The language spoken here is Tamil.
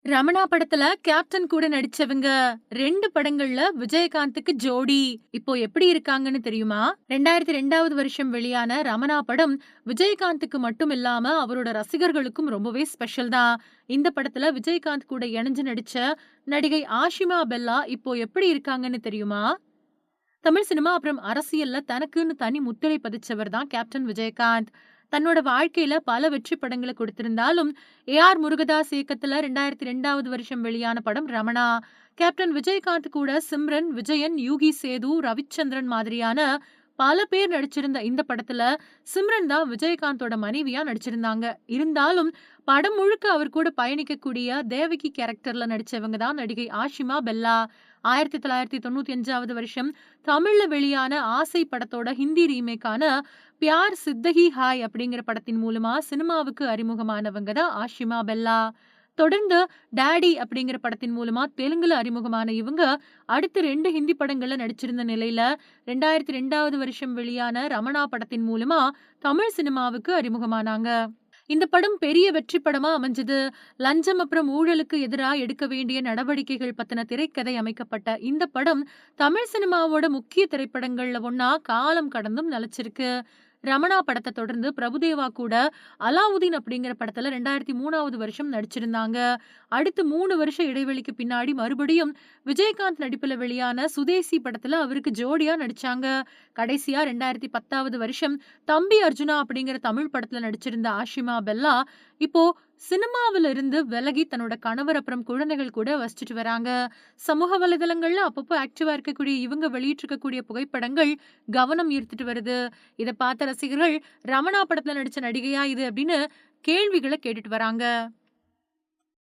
ரமணா படத்துல கேப்டன் கூட நடிச்சவங்க 2 படங்கள்ல விஜயகாந்துக்கு ஜோடி இப்போ எப்படி இருக்காங்கன்னு தெரியுமா? 2002வது வருஷம் வெளியான ரமணா படம் விஜயகாந்துக்கு மட்டும் இல்லாம அவரோட ரசிகர்களுக்கும் ரொம்பவே ஸ்பெஷல் தான். இந்த படத்துல விஜயகாந்த் கூட இணைஞ்சு நடிச்ச நடிகை ஆஷிமா பெல்லா இப்போ எப்படி இருக்காங்கன்னு தெரியுமா? தமிழ் சினிமா அப்புறம் அரசியல்ல தனக்குன்னு தனி முத்திரை பதிச்சவர் தான் கேப்டன் விஜயகாந்த். தன்னோட வாழ்க்கையில பல வெற்றி படங்களை கொடுத்திருந்தாலும், ஏ.ஆர். முருகதாஸ் இயக்கத்துல 2002வது வருஷம் வெளியான படம் ரமணா. கேப்டன் விஜயகாந்த் கூட சிம்ரன், விஜயன், யூகி சேது, ரவிச்சந்திரன் மாதிரியான பல பேர் நடிச்சிருந்த இந்த படத்துல சிம்ரன் தான் விஜயகாந்தோட மனைவியா நடிச்சிருந்தாங்க. இருந்தாலும் படம் முழுக்க அவர் கூட பயணிக்கக்கூடிய தேவகி கேரக்டர்ல நடிச்சவங்க தான் நடிகை ஆஷிமா பெல்லா. 1995வது வருஷம் தமிழ்ல வெளியான ஆசை படத்தோட ஹிந்தி ரீமேக்கான பியார் சித்தகி ஹாய் அப்படிங்கிற படத்தின் மூலமா சினிமாவுக்கு அறிமுகமானவங்க தான் ஆஷிமா பெல்லா. தொடர்ந்து டாடி அப்படிங்கிற படத்தின் மூலமா தெலுங்குல அறிமுகமான இவங்க அடுத்து 2 ஹிந்தி படங்கள்ல நடிச்சிருந்த நிலையில 2002வது வருஷம் வெளியான ரமணா படத்தின் மூலமா தமிழ் சினிமாவுக்கு அறிமுகமானாங்க. இந்த படம் பெரிய வெற்றி படமா அமைஞ்சது. லஞ்சம் அப்புறம் ஊழலுக்கு எதிரா எடுக்க வேண்டிய நடவடிக்கைகள் பத்தின திரைக்கதை அமைக்கப்பட்ட இந்த படம் தமிழ் சினிமாவோட முக்கிய திரைப்படங்கள்ல ஒண்ணா காலம் கடந்தும் நிலைச்சிருக்கு. ரமணா படத்த தொடர்ந்து பிரபுதேவா கூட அலாவுதீன் அப்படிங்கிற படத்துல 2003வது வருஷம் நடிச்சிருந்தாங்க. அடுத்து 3 வருஷ இடைவெளிக்கு பின்னாடி மறுபடியும் விஜயகாந்த் நடிப்புல வெளியான சுதேசி படத்துல அவருக்கு ஜோடியா நடிச்சாங்க. கடைசியா 2010வது வருஷம் தம்பி அர்ஜுனா அப்படிங்கிற தமிழ் படத்துல நடிச்சிருந்த ஆஷிமா பெல்லா இப்போ சினிமாவில இருந்து விலகி தன்னோட கணவர் அப்புறம் குழந்தைகள் கூட வசிச்சுட்டு வராங்க. சமூக வலைதளங்கள்ல அப்பப்போ ஆக்டிவா இருக்கக்கூடிய இவங்க வெளியிட்டிருக்கக்கூடிய புகைப்படங்கள் கவனம் ஈர்த்துட்டு வருது. இத பார்த்த ரசிகர்கள் ரமணா படத்துல நடிச்ச நடிகையா இது அப்படின்னு கேள்விகள கேட்டுட்டு வராங்க.